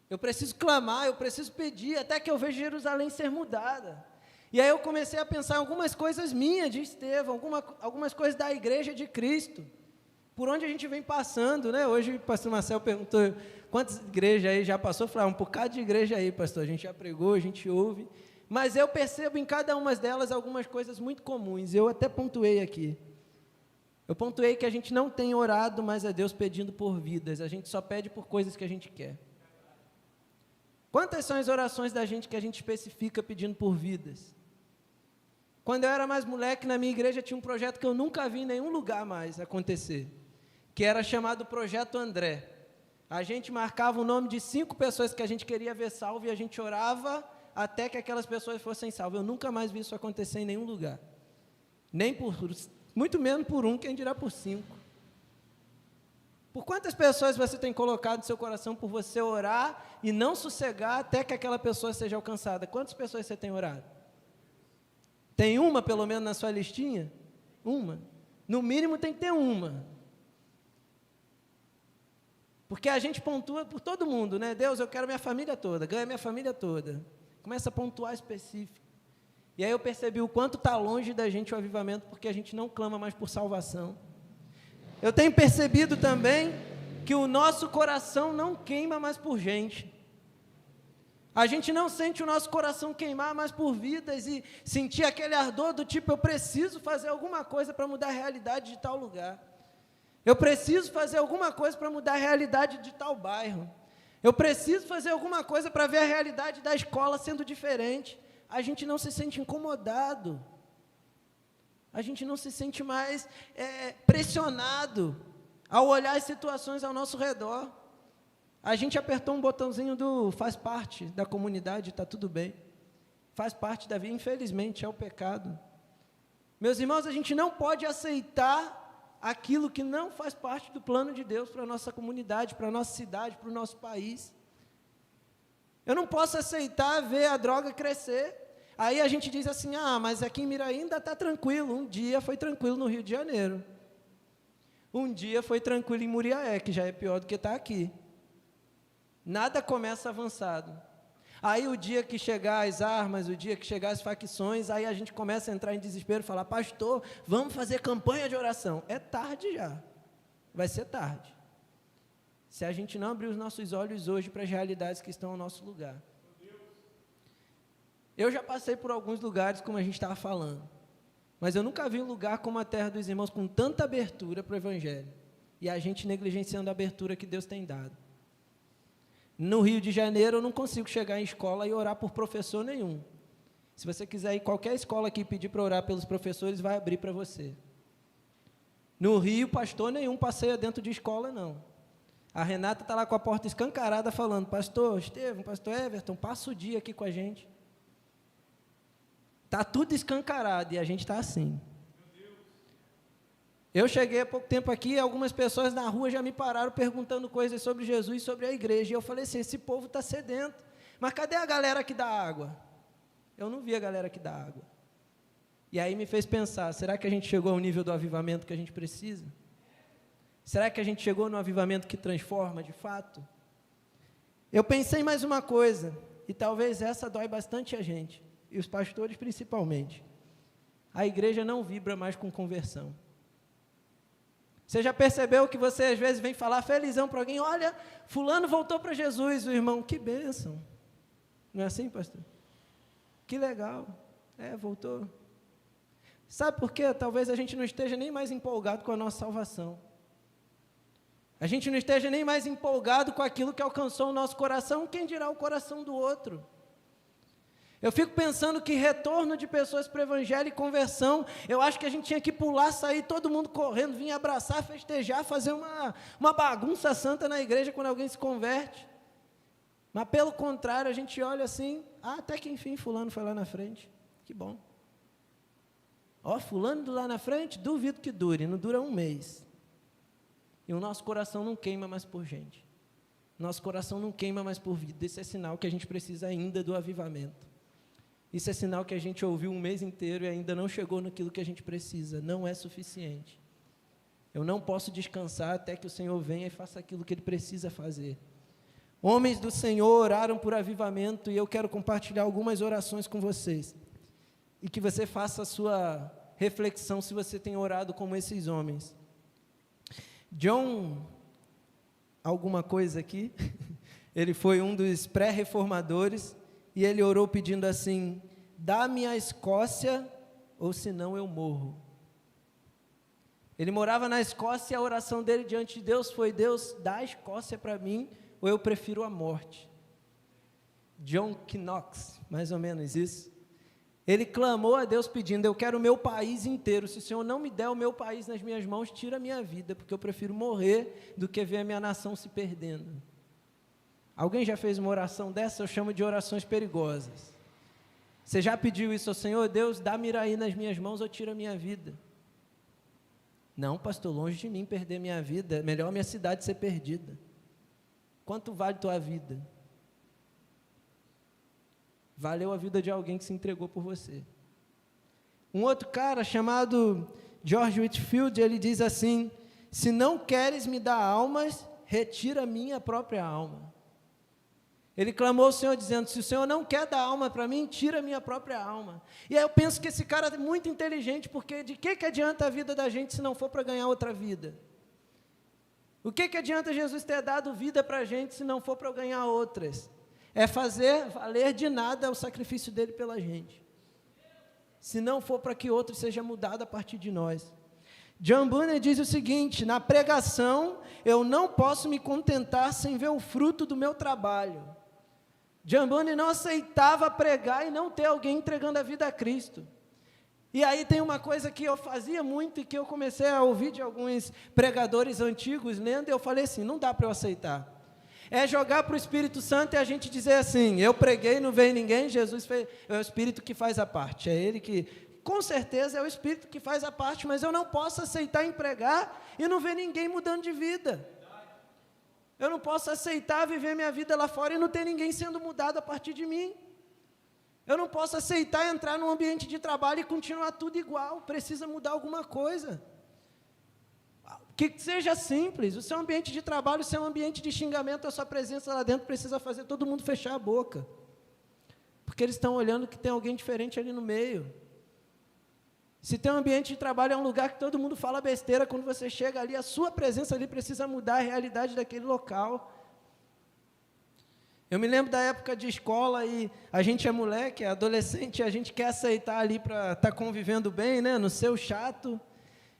Eu preciso clamar, eu preciso pedir, até que eu veja Jerusalém ser mudada. E aí eu comecei a pensar em algumas coisas minhas de Estevão, algumas coisas da igreja de Cristo, por onde a gente vem passando, né? Hoje o pastor Marcelo perguntou quantas igrejas aí já passou. Eu falei: um bocado de igreja aí, pastor, a gente já pregou, a gente ouve, mas eu percebo em cada uma delas algumas coisas muito comuns. Eu até pontuei aqui. Eu pontuei que a gente não tem orado mais a Deus pedindo por vidas, a gente só pede por coisas que a gente quer. Quantas são as orações da gente que a gente especifica pedindo por vidas? Quando eu era mais moleque, na minha igreja tinha um projeto que eu nunca vi em nenhum lugar mais acontecer, que era chamado Projeto André. A gente marcava o nome de 5 pessoas que a gente queria ver salvo e a gente orava até que aquelas pessoas fossem salvas. Eu nunca mais vi isso acontecer em nenhum lugar. Nem por, muito menos por 1, quem dirá por 5. Por quantas pessoas você tem colocado no seu coração por você orar e não sossegar até que aquela pessoa seja alcançada? Quantas pessoas você tem orado? Tem uma, pelo menos, na sua listinha? Uma. No mínimo tem que ter uma. Porque a gente pontua por todo mundo, né? Deus, eu quero minha família toda, ganha minha família toda. Começa a pontuar específico. E aí eu percebi o quanto está longe da gente o avivamento, porque a gente não clama mais por salvação. Eu tenho percebido também que o nosso coração não queima mais por gente. A gente não sente o nosso coração queimar mais por vidas e sentir aquele ardor do tipo: eu preciso fazer alguma coisa para mudar a realidade de tal lugar. Eu preciso fazer alguma coisa para mudar a realidade de tal bairro. Eu preciso fazer alguma coisa para ver a realidade da escola sendo diferente. A gente não se sente incomodado. A gente não se sente mais pressionado ao olhar as situações ao nosso redor. A gente apertou um botãozinho do faz parte da comunidade, está tudo bem. Faz parte da vida, infelizmente, é o pecado. Meus irmãos, a gente não pode aceitar aquilo que não faz parte do plano de Deus para a nossa comunidade, para a nossa cidade, para o nosso país. Eu não posso aceitar ver a droga crescer. Aí a gente diz assim, mas aqui em Miraí ainda está tranquilo. Um dia foi tranquilo no Rio de Janeiro. Um dia foi tranquilo em Muriaé, que já é pior do que está aqui. Nada começa avançado. Aí o dia que chegar as armas, o dia que chegar as facções, aí a gente começa a entrar em desespero, falar, pastor, vamos fazer campanha de oração. É tarde já, vai ser tarde. Se a gente não abrir os nossos olhos hoje para as realidades que estão ao nosso lugar. Eu já passei por alguns lugares, como a gente estava falando, mas eu nunca vi um lugar como a Terra dos Irmãos com tanta abertura para o Evangelho, e a gente negligenciando a abertura que Deus tem dado. No Rio de Janeiro, eu não consigo chegar em escola e orar por professor nenhum. Se você quiser ir qualquer escola aqui e pedir para orar pelos professores, vai abrir para você. No Rio, pastor nenhum passeia dentro de escola, não. A Renata está lá com a porta escancarada falando, pastor Estevam, pastor Everton, passa o dia aqui com a gente. Está tudo escancarado e a gente está assim. Eu cheguei há pouco tempo aqui e algumas pessoas na rua já me pararam perguntando coisas sobre Jesus e sobre a igreja. E eu falei assim, esse povo está sedento. Mas cadê a galera que dá água? Eu não vi a galera que dá água. E aí me fez pensar, será que a gente chegou ao nível do avivamento que a gente precisa? Será que a gente chegou no avivamento que transforma de fato? Eu pensei mais uma coisa, e talvez essa dói bastante a gente, e os pastores principalmente. A igreja não vibra mais com conversão. Você já percebeu que você às vezes vem falar felizão para alguém, olha, fulano voltou para Jesus, o irmão, que bênção. Não é assim, pastor? Que legal, voltou. Sabe por quê? Talvez a gente não esteja nem mais empolgado com a nossa salvação. A gente não esteja nem mais empolgado com aquilo que alcançou o nosso coração, quem dirá o coração do outro? Eu fico pensando que retorno de pessoas para o evangelho e conversão, eu acho que a gente tinha que pular, sair, todo mundo correndo, vir abraçar, festejar, fazer uma bagunça santa na igreja quando alguém se converte. Mas pelo contrário, a gente olha assim, até que enfim fulano foi lá na frente, que bom. Fulano lá na frente, duvido que dure, não dura um mês. E o nosso coração não queima mais por gente. Nosso coração não queima mais por vida, esse é sinal que a gente precisa ainda do avivamento. Isso é sinal que a gente ouviu um mês inteiro e ainda não chegou naquilo que a gente precisa. Não é suficiente. Eu não posso descansar até que o Senhor venha e faça aquilo que Ele precisa fazer. Homens do Senhor oraram por avivamento e eu quero compartilhar algumas orações com vocês. E que você faça a sua reflexão se você tem orado como esses homens. John, alguma coisa aqui, ele foi um dos pré-reformadores, e ele orou pedindo assim, dá-me a Escócia, ou senão eu morro. Ele morava na Escócia e a oração dele diante de Deus foi, Deus, dá a Escócia para mim, ou eu prefiro a morte. John Knox, mais ou menos isso. Ele clamou a Deus pedindo, eu quero o meu país inteiro, se o Senhor não me der o meu país nas minhas mãos, tira a minha vida, porque eu prefiro morrer do que ver a minha nação se perdendo. Alguém já fez uma oração dessa? Eu chamo de orações perigosas. Você já pediu isso ao Senhor? Deus, dá Miraí nas minhas mãos ou tira a minha vida? Não, pastor, longe de mim perder minha vida, é melhor minha cidade ser perdida. Quanto vale tua vida? Valeu a vida de alguém que se entregou por você. Um outro cara chamado George Whitefield, ele diz assim, se não queres me dar almas, retira a minha própria alma. Ele clamou ao Senhor dizendo, se o Senhor não quer dar alma para mim, tira a minha própria alma. E aí eu penso que esse cara é muito inteligente, porque de que adianta a vida da gente se não for para ganhar outra vida? O que adianta Jesus ter dado vida para a gente se não for para ganhar outras? É fazer valer de nada o sacrifício dele pela gente. Se não for para que outro seja mudado a partir de nós. John Bunyan diz o seguinte, na pregação, eu não posso me contentar sem ver o fruto do meu trabalho. John Bunyan não aceitava pregar e não ter alguém entregando a vida a Cristo. E aí tem uma coisa que eu fazia muito e que eu comecei a ouvir de alguns pregadores antigos lendo, e eu falei assim, não dá para eu aceitar. É jogar para o Espírito Santo e a gente dizer assim, eu preguei, não veio ninguém, Jesus fez, é o Espírito que faz a parte, é Ele que, com certeza é o Espírito que faz a parte, mas eu não posso aceitar em pregar e não ver ninguém mudando de vida. Eu não posso aceitar viver minha vida lá fora e não ter ninguém sendo mudado a partir de mim. Eu não posso aceitar entrar num ambiente de trabalho e continuar tudo igual. Precisa mudar alguma coisa. Que seja simples. O seu ambiente de trabalho, o seu ambiente de xingamento, a sua presença lá dentro precisa fazer todo mundo fechar a boca. Porque eles estão olhando que tem alguém diferente ali no meio. Se tem um ambiente de trabalho, é um lugar que todo mundo fala besteira, quando você chega ali, a sua presença ali precisa mudar a realidade daquele local. Eu me lembro da época de escola e a gente é moleque, é adolescente, a gente quer aceitar ali para estar convivendo bem, né, no seu chato.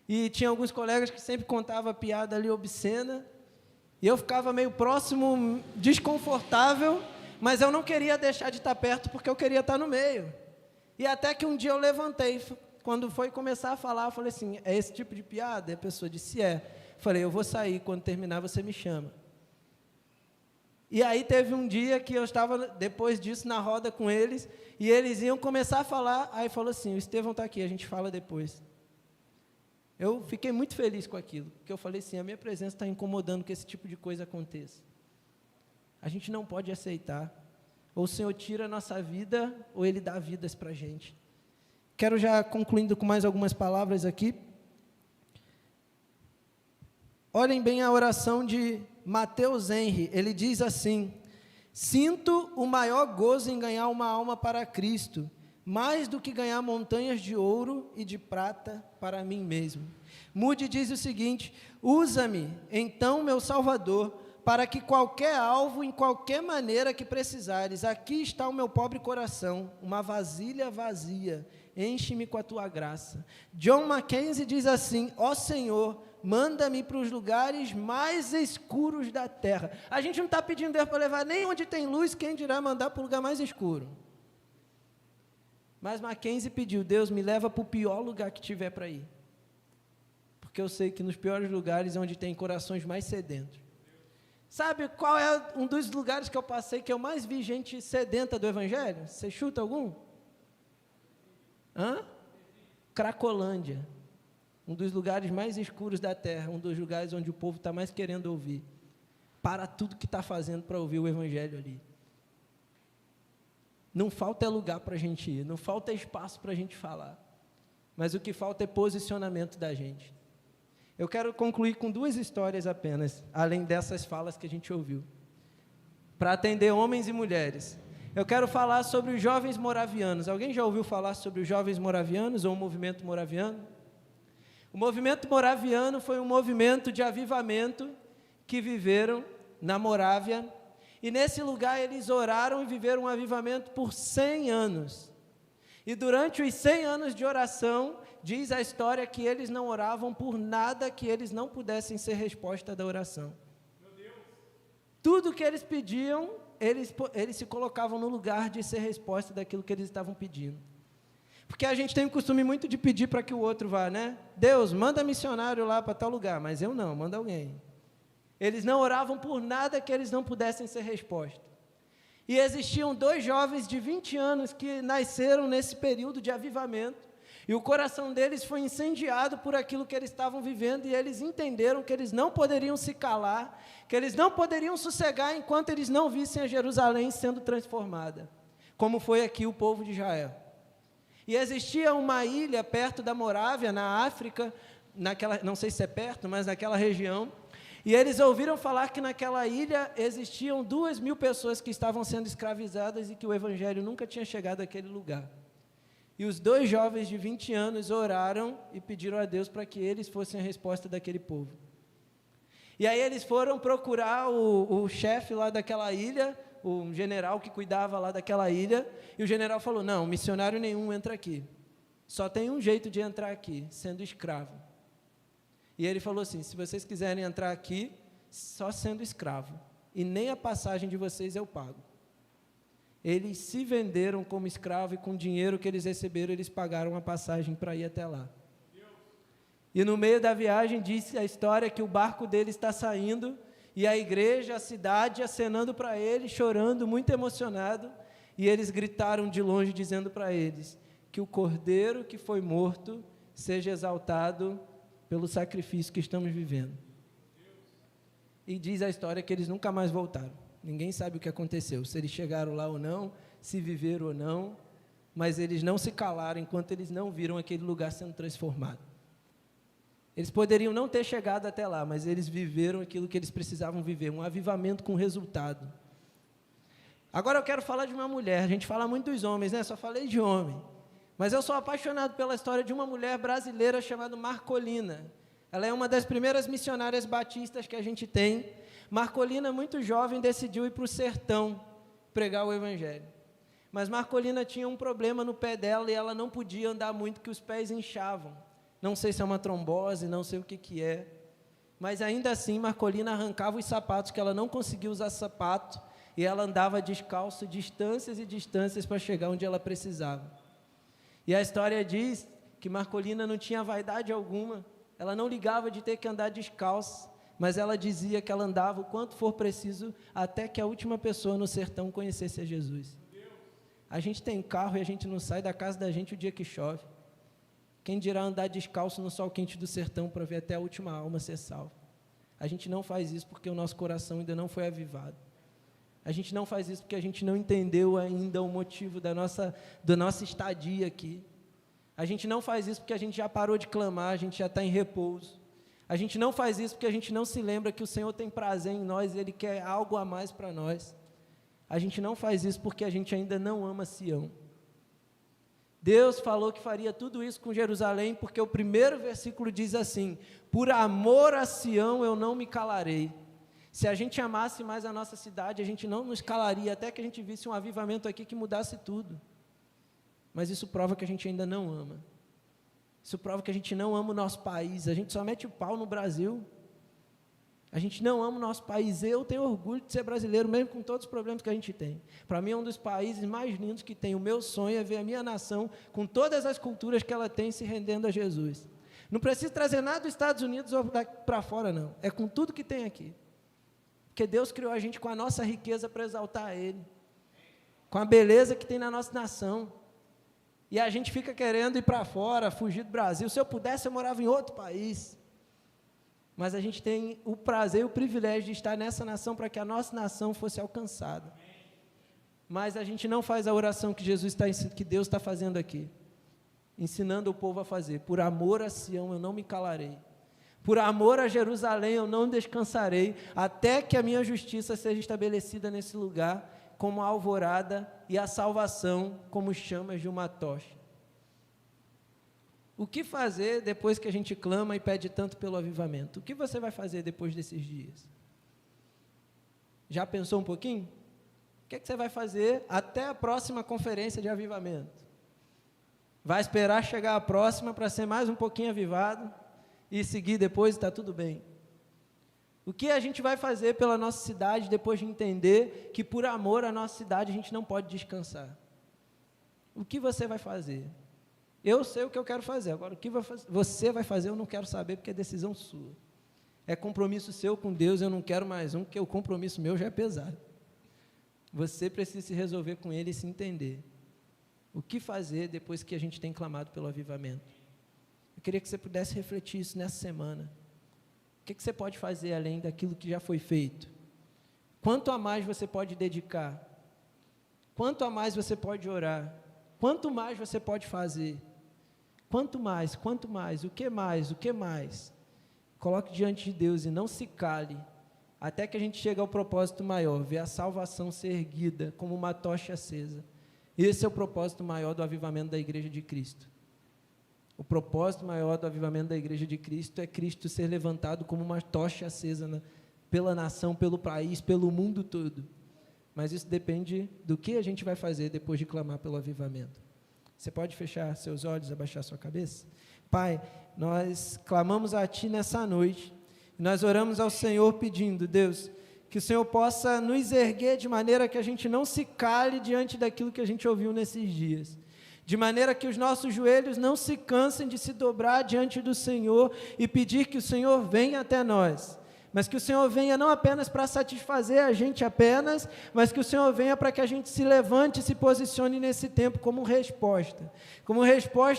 E tinha alguns colegas que sempre contavam piada ali obscena. E eu ficava meio próximo, desconfortável, mas eu não queria deixar de estar perto porque eu queria estar no meio. E até que um dia eu levantei. Quando foi começar a falar, eu falei assim, é esse tipo de piada? E a pessoa disse, é. Eu falei, eu vou sair, quando terminar você me chama. E aí teve um dia que eu estava, depois disso, na roda com eles, e eles iam começar a falar, aí falou assim, o Estevão está aqui, a gente fala depois. Eu fiquei muito feliz com aquilo, porque eu falei assim, a minha presença está incomodando que esse tipo de coisa aconteça. A gente não pode aceitar. Ou o Senhor tira a nossa vida, ou Ele dá vidas para a gente. Quero já concluindo com mais algumas palavras aqui. Olhem bem a oração de Mateus Henry. Ele diz assim: sinto o maior gozo em ganhar uma alma para Cristo, mais do que ganhar montanhas de ouro e de prata para mim mesmo. Moody diz o seguinte: usa-me, então, meu Salvador, para que qualquer alvo, em qualquer maneira que precisares, aqui está o meu pobre coração, uma vasilha vazia, enche-me com a tua graça. John Mackenzie diz assim: ó Senhor, manda-me para os lugares mais escuros da terra. A gente não está pedindo Deus para levar nem onde tem luz, quem dirá mandar para o lugar mais escuro. Mas Mackenzie pediu: Deus, me leva para o pior lugar que tiver para ir. Porque eu sei que nos piores lugares é onde tem corações mais sedentos. Sabe qual é um dos lugares que eu passei que eu mais vi gente sedenta do Evangelho? Você chuta algum? Cracolândia. Um dos lugares mais escuros da terra, um dos lugares onde o povo está mais querendo ouvir. Para tudo que está fazendo para ouvir o Evangelho ali. Não falta lugar para a gente ir, não falta espaço para a gente falar. Mas o que falta é posicionamento da gente. Eu quero concluir com 2 histórias apenas, além dessas falas que a gente ouviu. Para atender homens e mulheres. Eu quero falar sobre os jovens moravianos. Alguém já ouviu falar sobre os jovens moravianos ou o movimento moraviano? O movimento moraviano foi um movimento de avivamento que viveram na Morávia. E nesse lugar eles oraram e viveram um avivamento por 100 anos. E durante os 100 anos de oração, diz a história que eles não oravam por nada que eles não pudessem ser resposta da oração. Meu Deus. Tudo que eles pediam, eles se colocavam no lugar de ser resposta daquilo que eles estavam pedindo. Porque a gente tem o costume muito de pedir para que o outro vá, né? Deus, manda missionário lá para tal lugar, mas eu não, manda alguém. Eles não oravam por nada que eles não pudessem ser resposta. E existiam 2 jovens de 20 anos que nasceram nesse período de avivamento, e o coração deles foi incendiado por aquilo que eles estavam vivendo, e eles entenderam que eles não poderiam se calar, que eles não poderiam sossegar enquanto eles não vissem a Jerusalém sendo transformada, como foi aqui o povo de Israel. E existia uma ilha perto da Morávia, na África, não sei se é perto, mas naquela região, e eles ouviram falar que naquela ilha existiam 2.000 pessoas que estavam sendo escravizadas e que o Evangelho nunca tinha chegado àquele lugar. E os 2 jovens de 20 anos oraram e pediram a Deus para que eles fossem a resposta daquele povo. E aí eles foram procurar o chefe lá daquela ilha, o general que cuidava lá daquela ilha, e o general falou: não, missionário nenhum entra aqui. Só tem um jeito de entrar aqui, sendo escravo. E ele falou assim: se vocês quiserem entrar aqui, só sendo escravo, e nem a passagem de vocês eu pago. Eles se venderam como escravo e com o dinheiro que eles receberam, eles pagaram a passagem para ir até lá. E no meio da viagem, disse a história que o barco deles está saindo, e a igreja, a cidade, acenando para eles, chorando, muito emocionado, e eles gritaram de longe, dizendo para eles, que o Cordeiro que foi morto, seja exaltado pelo sacrifício que estamos vivendo. e diz a história que eles nunca mais voltaram. Ninguém sabe o que aconteceu, se eles chegaram lá ou não, se viveram ou não, mas eles não se calaram enquanto eles não viram aquele lugar sendo transformado. Eles poderiam não ter chegado até lá, mas eles viveram aquilo que eles precisavam viver, um avivamento com resultado. Agora eu quero falar de uma mulher. A gente fala muito dos homens, né? Só falei de homem. Mas eu sou apaixonado pela história de uma mulher brasileira chamada Marcolina. Ela é uma das primeiras missionárias batistas que a gente tem. Marcolina, muito jovem, decidiu ir para o sertão pregar o evangelho. Mas Marcolina tinha um problema no pé dela e ela não podia andar muito, que os pés inchavam. Não sei se é uma trombose, não sei o que é. Mas ainda assim, Marcolina arrancava os sapatos, que ela não conseguia usar sapato, e ela andava descalço distâncias e distâncias para chegar onde ela precisava. E a história diz que Marcolina não tinha vaidade alguma, ela não ligava de ter que andar descalço, mas ela dizia que ela andava o quanto for preciso, até que a última pessoa no sertão conhecesse a Jesus. A gente tem carro e a gente não sai da casa da gente o dia que chove. Quem dirá andar descalço no sol quente do sertão para ver até a última alma ser salva? A gente não faz isso porque o nosso coração ainda não foi avivado. A gente não faz isso porque a gente não entendeu ainda o motivo da nossa estadia aqui. A gente não faz isso porque a gente já parou de clamar, a gente já está em repouso. A gente não faz isso porque a gente não se lembra que o Senhor tem prazer em nós, Ele quer algo a mais para nós. A gente não faz isso porque a gente ainda não ama Sião. Deus falou que faria tudo isso com Jerusalém, porque o primeiro versículo diz assim: por amor a Sião eu não me calarei. Se a gente amasse mais a nossa cidade, a gente não nos calaria, até que a gente visse um avivamento aqui que mudasse tudo. Mas isso prova que a gente ainda não ama. Isso prova que a gente não ama o nosso país. A gente só mete o pau no Brasil. A gente não ama o nosso país. Eu tenho orgulho de ser brasileiro, mesmo com todos os problemas que a gente tem. Para mim é um dos países mais lindos que tem. O meu sonho é ver a minha nação, com todas as culturas que ela tem, se rendendo a Jesus. Não precisa trazer nada dos Estados Unidos ou para fora, não. É com tudo que tem aqui. Porque Deus criou a gente com a nossa riqueza para exaltar a Ele, com a beleza que tem na nossa nação, e a gente fica querendo ir para fora, fugir do Brasil. Se eu pudesse, eu morava em outro país, mas a gente tem o prazer e o privilégio de estar nessa nação, para que a nossa nação fosse alcançada, mas a gente não faz a oração que que Deus está fazendo aqui, ensinando o povo a fazer: por amor a Sião eu não me calarei, por amor a Jerusalém eu não descansarei, até que a minha justiça seja estabelecida nesse lugar, como a alvorada, e a salvação como chamas de uma tocha. O que fazer depois que a gente clama e pede tanto pelo avivamento? O que você vai fazer depois desses dias? Já pensou um pouquinho? O que você vai fazer até a próxima conferência de avivamento? Vai esperar chegar a próxima para ser mais um pouquinho avivado e seguir depois e está tudo bem? O que a gente vai fazer pela nossa cidade depois de entender que por amor à nossa cidade a gente não pode descansar? O que você vai fazer? Eu sei o que eu quero fazer, agora o que você vai fazer eu não quero saber, porque é decisão sua. É compromisso seu com Deus, eu não quero mais um, porque o compromisso meu já é pesado. Você precisa se resolver com Ele e se entender. O que fazer depois que a gente tem clamado pelo avivamento? Eu queria que você pudesse refletir isso nessa semana. O que você pode fazer além daquilo que já foi feito? Quanto a mais você pode dedicar? Quanto a mais você pode orar? Quanto mais você pode fazer? Quanto mais? O que mais? O que mais? Coloque diante de Deus e não se cale, até que a gente chegue ao propósito maior, ver a salvação ser erguida como uma tocha acesa. Esse é o propósito maior do avivamento da Igreja de Cristo. O propósito maior do avivamento da Igreja de Cristo é Cristo ser levantado como uma tocha acesa pela nação, pelo país, pelo mundo todo. Mas isso depende do que a gente vai fazer depois de clamar pelo avivamento. Você pode fechar seus olhos, abaixar sua cabeça? Pai, nós clamamos a Ti nessa noite, nós oramos ao Senhor pedindo, Deus, que o Senhor possa nos erguer de maneira que a gente não se cale diante daquilo que a gente ouviu nesses dias, de maneira que os nossos joelhos não se cansem de se dobrar diante do Senhor e pedir que o Senhor venha até nós, mas que o Senhor venha não apenas para satisfazer a gente apenas, mas que o Senhor venha para que a gente se levante e se posicione nesse tempo como resposta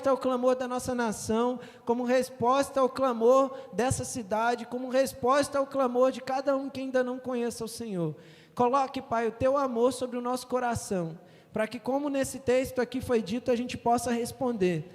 ao clamor da nossa nação, como resposta ao clamor dessa cidade, como resposta ao clamor de cada um que ainda não conheça o Senhor. Coloque, Pai, o Teu amor sobre o nosso coração, para que, como nesse texto aqui foi dito, a gente possa responder,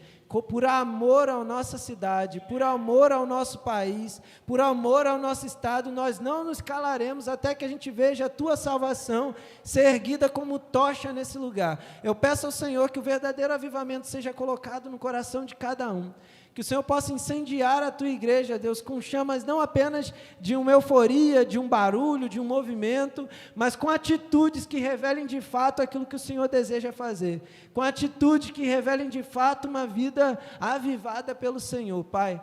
por amor à nossa cidade, por amor ao nosso país, por amor ao nosso estado, nós não nos calaremos até que a gente veja a Tua salvação ser erguida como tocha nesse lugar. Eu peço ao Senhor que o verdadeiro avivamento seja colocado no coração de cada um, que o Senhor possa incendiar a Tua igreja, Deus, com chamas não apenas de uma euforia, de um barulho, de um movimento, mas com atitudes que revelem de fato aquilo que o Senhor deseja fazer, com atitudes que revelem de fato uma vida avivada pelo Senhor. Pai,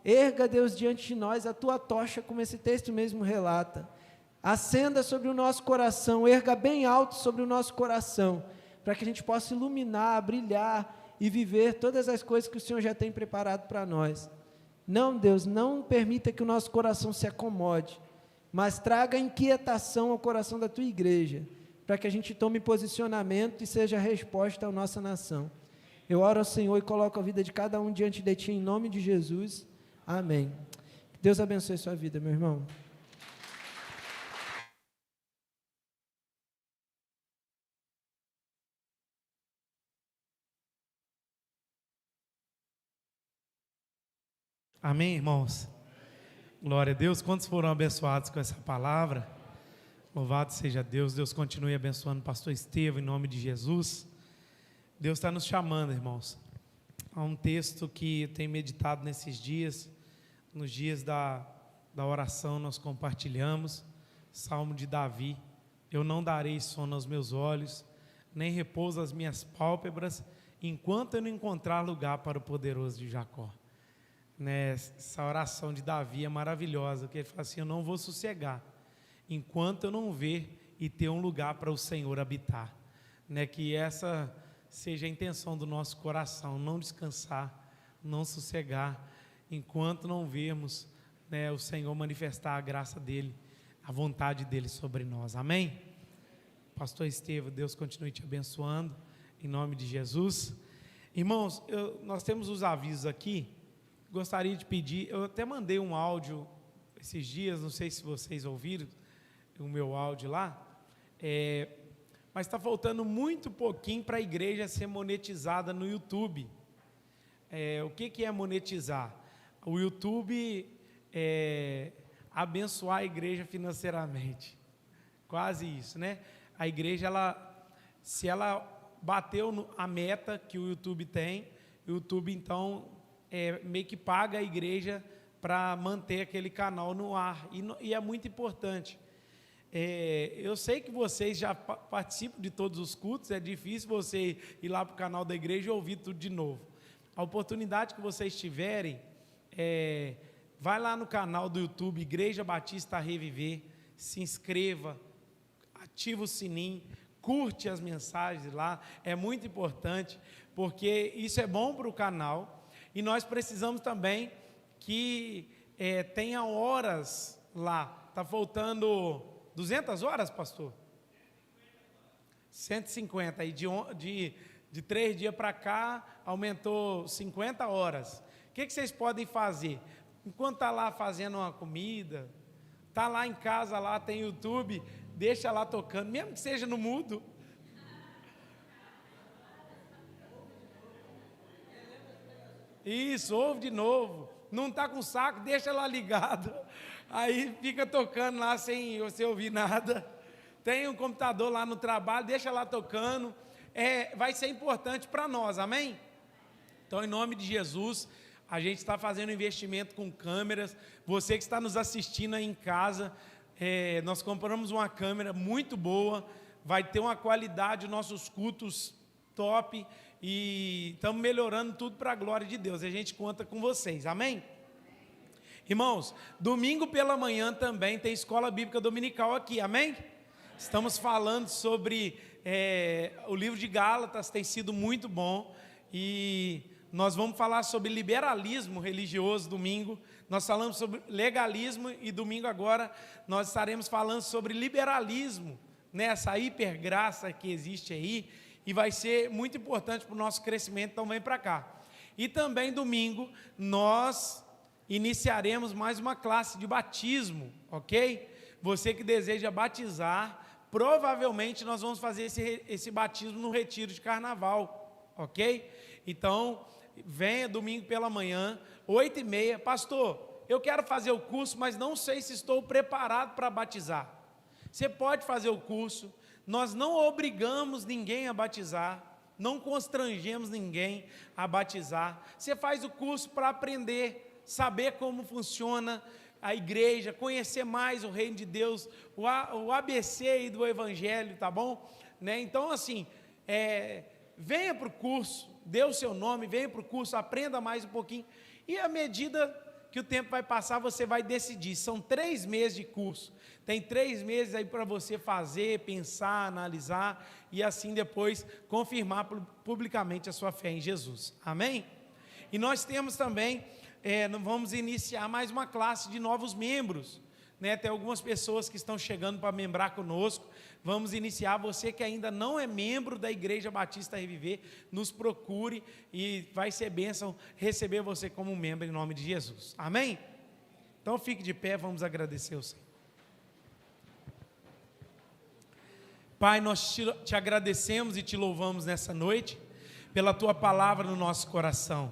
erga, Deus, diante de nós a Tua tocha, como esse texto mesmo relata, acenda sobre o nosso coração, erga bem alto sobre o nosso coração, para que a gente possa iluminar, brilhar, e viver todas as coisas que o Senhor já tem preparado para nós. Não, Deus, não permita que o nosso coração se acomode, mas traga inquietação ao coração da Tua igreja, para que a gente tome posicionamento e seja resposta à nossa nação. Eu oro ao Senhor e coloco a vida de cada um diante de Ti, em nome de Jesus. Amém. Deus abençoe a sua vida, meu irmão. Amém, irmãos? Glória a Deus. Quantos foram abençoados com essa palavra? Louvado seja Deus. Deus continue abençoando o pastor Estevão, em nome de Jesus. Deus está nos chamando, irmãos. Há um texto que eu tenho meditado nesses dias, nos dias da oração nós compartilhamos, Salmo de Davi. Eu não darei sono aos meus olhos, nem repouso às minhas pálpebras, enquanto eu não encontrar lugar para o poderoso de Jacó. Essa oração de Davi é maravilhosa, porque ele fala assim: eu não vou sossegar, enquanto eu não ver e ter um lugar para o Senhor habitar. Que essa seja a intenção do nosso coração, não descansar, não sossegar, enquanto não vermos o Senhor manifestar a graça dEle, a vontade dEle sobre nós. Amém? Pastor Estevão, Deus continue te abençoando, em nome de Jesus. Irmãos, nós temos os avisos aqui. Gostaria de pedir, eu até mandei um áudio esses dias, não sei se vocês ouviram o meu áudio lá, mas está faltando muito pouquinho para a igreja ser monetizada no YouTube. O que é monetizar? O YouTube é abençoar a igreja financeiramente, quase isso, A igreja, se ela bateu a meta que o YouTube tem, o YouTube então meio que paga a igreja para manter aquele canal no ar, e é muito importante. Eu sei que vocês já participam de todos os cultos, é difícil você ir lá para o canal da igreja e ouvir tudo de novo. A oportunidade que vocês tiverem, vai lá no canal do YouTube, Igreja Batista Reviver, se inscreva, ativa o sininho, curte as mensagens lá, é muito importante, porque isso é bom para o canal. E nós precisamos também que tenha horas lá. Está faltando 200 horas, pastor? 150. E de 3 dias para cá, aumentou 50 horas. O que vocês podem fazer? Enquanto está lá fazendo uma comida, está lá em casa, lá tem YouTube, deixa lá tocando, mesmo que seja no mudo. Isso, ouve de novo. Não está com saco, deixa lá ligado. Aí fica tocando lá sem você ouvir nada. Tem um computador lá no trabalho, deixa lá tocando. Vai ser importante para nós, amém? Então, em nome de Jesus, a gente está fazendo investimento com câmeras. Você que está nos assistindo aí em casa, nós compramos uma câmera muito boa. Vai ter uma qualidade, nossos cultos top. E estamos melhorando tudo para a glória de Deus. A gente conta com vocês, amém? Irmãos, domingo pela manhã também tem escola bíblica dominical aqui, amém? Estamos falando sobre o livro de Gálatas, tem sido muito bom. E nós vamos falar sobre liberalismo religioso domingo. Nós falamos sobre legalismo e domingo agora nós estaremos falando sobre liberalismo, né? Essa hipergraça que existe aí, e vai ser muito importante para o nosso crescimento, então vem para cá. E também domingo nós iniciaremos mais uma classe de batismo, ok? Você que deseja batizar, provavelmente nós vamos fazer esse batismo no retiro de carnaval, ok? Então, venha domingo pela manhã, 8h30, pastor, eu quero fazer o curso, mas não sei se estou preparado para batizar. Você pode fazer o curso, nós não obrigamos ninguém a batizar, não constrangemos ninguém a batizar. Você faz o curso para aprender, saber como funciona a igreja, conhecer mais o reino de Deus, o ABC aí do Evangelho, tá bom? Né? Então, assim, venha para o curso, dê o seu nome, venha para o curso, aprenda mais um pouquinho, e à medida que o tempo vai passar, você vai decidir. São 3 meses de curso, tem 3 meses aí para você fazer, pensar, analisar, e assim depois confirmar publicamente a sua fé em Jesus, amém? E nós temos também, vamos iniciar mais uma classe de novos membros, né? Tem algumas pessoas que estão chegando para membrar conosco. Vamos iniciar. Você que ainda não é membro da Igreja Batista Reviver, nos procure e vai ser bênção receber você como membro em nome de Jesus, amém? Então fique de pé, vamos agradecer ao Senhor. Pai, nós te agradecemos e te louvamos nessa noite pela tua palavra no nosso coração.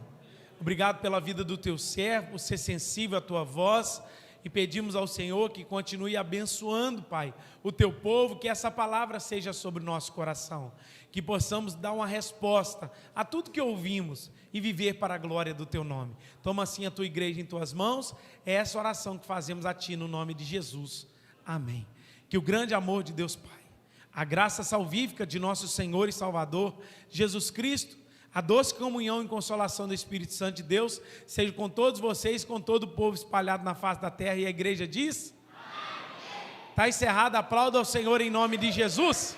Obrigado pela vida do teu servo, por ser sensível à tua voz, e pedimos ao Senhor que continue abençoando, Pai, o teu povo, que essa palavra seja sobre o nosso coração, que possamos dar uma resposta a tudo que ouvimos e viver para a glória do teu nome. Toma assim a tua igreja em tuas mãos, é essa oração que fazemos a ti no nome de Jesus, amém. Que o grande amor de Deus Pai, a graça salvífica de nosso Senhor e Salvador Jesus Cristo, a doce comunhão e consolação do Espírito Santo de Deus seja com todos vocês, com todo o povo espalhado na face da terra. E a igreja diz? Está encerrado, aplauda ao Senhor em nome de Jesus.